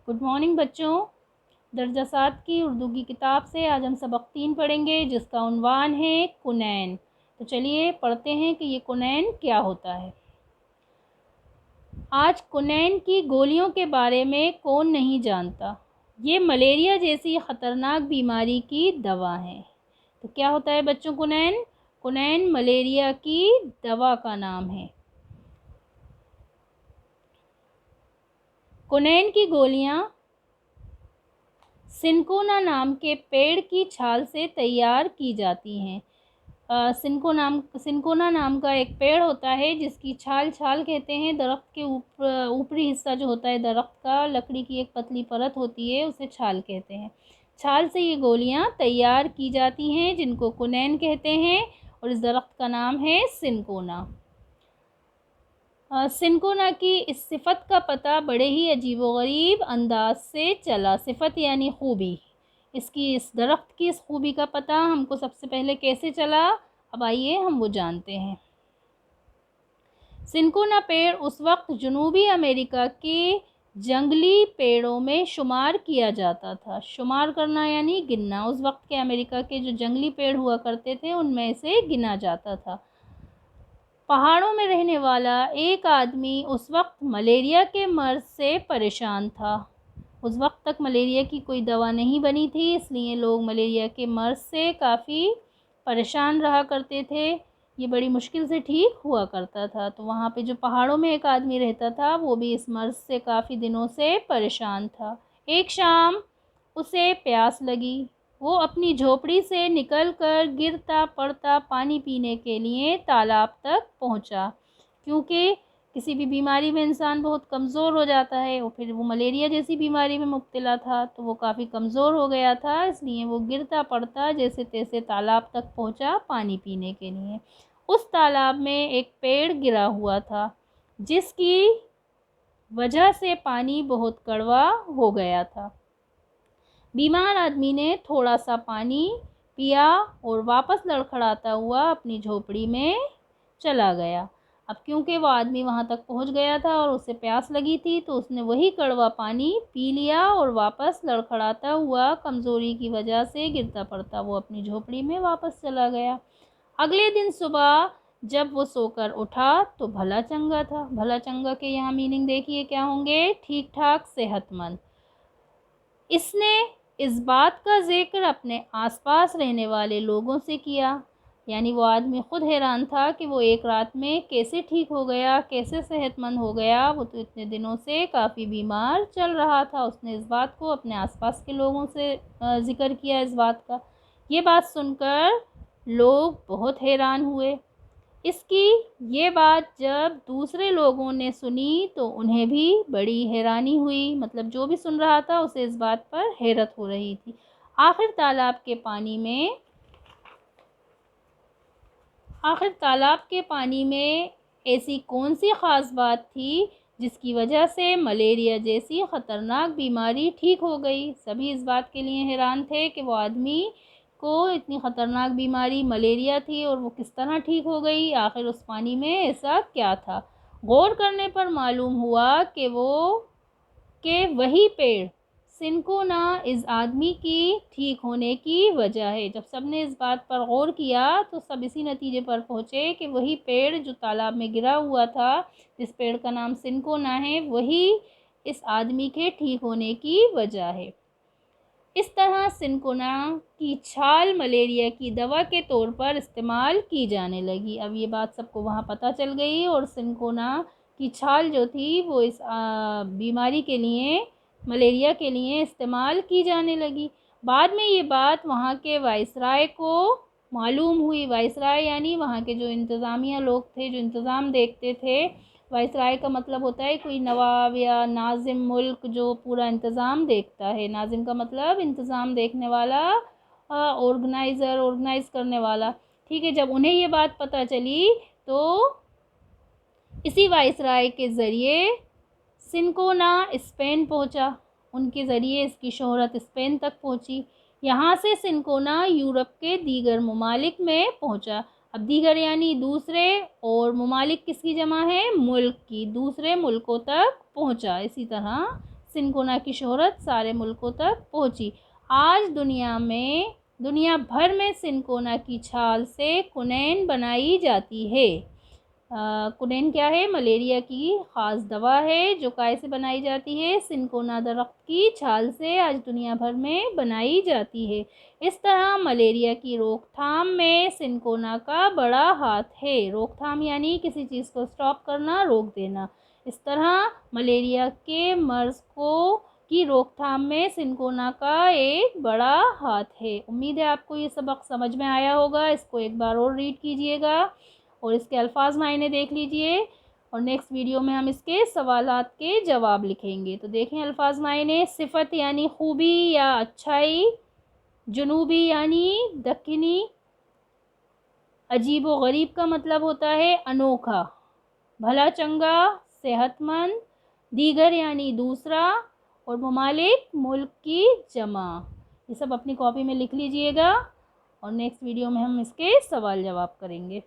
Good morning बच्चों। दर्जा 7 की उर्दू की किताब से आज हम सबक 3 पढ़ेंगे जिसका उन्वान है कुनैन। तो चलिए पढ़ते हैं कि ये कुनैन क्या होता है। आज कुनैन की गोलियों के बारे में कौन नहीं जानता। ये मलेरिया जैसी ख़तरनाक बीमारी की दवा है। तो क्या होता है बच्चों कुनैन? कुनैन मलेरिया की दवा का नाम है। कुनैन की गोलियां सिनकोना नाम के पेड़ की छाल से तैयार की जाती हैं। सिनकोना नाम का एक पेड़ होता है जिसकी छाल कहते हैं। दरख्त के ऊपरी हिस्सा जो होता है दरख्त का, लकड़ी की एक पतली परत होती है, उसे छाल कहते हैं। छाल से ये गोलियां तैयार की जाती हैं जिनको कुनैन कहते हैं और इस दरख्त का नाम है सिनकोना। सिनकोना की इस सिफत का पता बड़े ही अजीबोगरीब अंदाज से चला। सिफत यानी खूबी। इस दरख्त की इस खूबी का पता हमको सबसे पहले कैसे चला, अब आइए हम वो जानते हैं। सिनकोना पेड़ उस वक्त जनूबी अमेरिका के जंगली पेड़ों में शुमार किया जाता था। शुमार करना यानी गिनना। उस वक्त के अमेरिका के जो जंगली पेड़ हुआ करते थे उनमें से गिना जाता था। पहाड़ों में रहने वाला एक आदमी उस वक्त मलेरिया के मर्ज से परेशान था। उस वक्त तक मलेरिया की कोई दवा नहीं बनी थी, इसलिए लोग मलेरिया के मर्ज से काफ़ी परेशान रहा करते थे। ये बड़ी मुश्किल से ठीक हुआ करता था। तो वहाँ पे जो पहाड़ों में एक आदमी रहता था वो भी इस मर्ज से काफ़ी दिनों से परेशान था। एक शाम उसे प्यास लगी। वो अपनी झोपड़ी से निकलकर गिरता पड़ता पानी पीने के लिए तालाब तक पहुंचा। क्योंकि किसी भी बीमारी में इंसान बहुत कमज़ोर हो जाता है और फिर वो मलेरिया जैसी बीमारी में मुब्तला था तो वो काफ़ी कमज़ोर हो गया था, इसलिए वो गिरता पड़ता जैसे तैसे तालाब तक पहुंचा पानी पीने के लिए। उस तालाब में एक पेड़ गिरा हुआ था जिसकी वजह से पानी बहुत कड़वा हो गया था। बीमार आदमी ने थोड़ा सा पानी पिया और वापस लड़खड़ाता हुआ अपनी झोपड़ी में चला गया। अब क्योंकि वो आदमी वहाँ तक पहुँच गया था और उसे प्यास लगी थी तो उसने वही कड़वा पानी पी लिया और वापस लड़खड़ाता हुआ कमज़ोरी की वजह से गिरता पड़ता वो अपनी झोपड़ी में वापस चला गया। अगले दिन सुबह जब वो सोकर उठा तो भला चंगा था। भला चंगा के यहाँ मीनिंग देखिए क्या होंगे, ठीक ठाक, सेहतमंद। इसने इस बात का जिक्र अपने आसपास रहने वाले लोगों से किया। यानी वो आदमी खुद हैरान था कि वो एक रात में कैसे ठीक हो गया, कैसे सेहतमंद हो गया। वो तो इतने दिनों से काफ़ी बीमार चल रहा था। उसने इस बात को अपने आसपास के लोगों से जिक्र किया इस बात का। ये बात सुनकर लोग बहुत हैरान हुए। इसकी ये बात जब दूसरे लोगों ने सुनी तो उन्हें भी बड़ी हैरानी हुई। मतलब जो भी सुन रहा था उसे इस बात पर हैरत हो रही थी। आखिर तालाब के पानी में ऐसी कौन सी ख़ास बात थी जिसकी वजह से मलेरिया जैसी ख़तरनाक बीमारी ठीक हो गई। सभी इस बात के लिए हैरान थे कि वो आदमी को इतनी ख़तरनाक बीमारी मलेरिया थी और वो किस तरह ठीक हो गई। आखिर उस पानी में ऐसा क्या था। गौर करने पर मालूम हुआ कि वही पेड़ सिनकोना इस आदमी की ठीक होने की वजह है। जब सब ने इस बात पर गौर किया तो सब इसी नतीजे पर पहुँचे कि वही पेड़ जो तालाब में गिरा हुआ था, जिस पेड़ का नाम सिनकोना है, वही इस आदमी के ठीक होने की वजह है। इस तरह सिनकोना की छाल मलेरिया की दवा के तौर पर इस्तेमाल की जाने लगी। अब ये बात सबको वहाँ पता चल गई और सिनकोना की छाल जो थी वो इस बीमारी के लिए, मलेरिया के लिए इस्तेमाल की जाने लगी। बाद में ये बात वहाँ के वाइसराय को मालूम हुई। वाइसराय यानी वहाँ के जो इंतज़ामिया लोग थे, जो इंतज़ाम देखते थे। वाइसराय का मतलब होता है कोई नवाब या नाजिम, मुल्क जो पूरा इंतज़ाम देखता है। नाजिम का मतलब इंतज़ाम देखने वाला, ऑर्गेनाइज़ करने वाला। ठीक है, जब उन्हें ये बात पता चली तो इसी वाइसराय के ज़रिए सिनकोना स्पेन पहुंचा। उनके ज़रिए इसकी शोहरत स्पेन तक पहुंची। यहाँ से सिनकोना यूरोप के दीगर ममालिक में पहुंचा। अब दीगर यानी दूसरे, और ममालिक किसकी जमा है, मुल्क की, दूसरे मुल्कों तक पहुंचा। इसी तरह सिनकोना की शोहरत सारे मुल्कों तक पहुंची। आज दुनिया भर में सिनकोना की छाल से कुनैन बनाई जाती है। कुनैन क्या है? मलेरिया की ख़ास दवा है जो काय से बनाई जाती है? सिनकोना दरख्त की छाल से आज दुनिया भर में बनाई जाती है। इस तरह मलेरिया की रोकथाम में सिनकोना का बड़ा हाथ है। रोकथाम यानी किसी चीज़ को स्टॉप करना, रोक देना। इस तरह मलेरिया के मर्ज़ की रोकथाम में सिनकोना का एक बड़ा हाथ है। उम्मीद है आपको ये सबक समझ में आया होगा। इसको एक बार और रीड कीजिएगा और इसके अल्फाज मायने देख लीजिए और नेक्स्ट वीडियो में हम इसके सवालात के जवाब लिखेंगे। तो देखें अल्फाज मायने। सिफत यानी खूबी या अच्छाई, जुनूबी यानी दक्षिणी, अजीब व गरीब का मतलब होता है अनोखा, भला चंगा, सेहतमंद, दीगर यानी दूसरा और ममालिक मुल्क की जमा। ये सब अपनी कॉपी में लिख लीजिएगा और नेक्स्ट वीडियो में हम इसके सवाल जवाब करेंगे।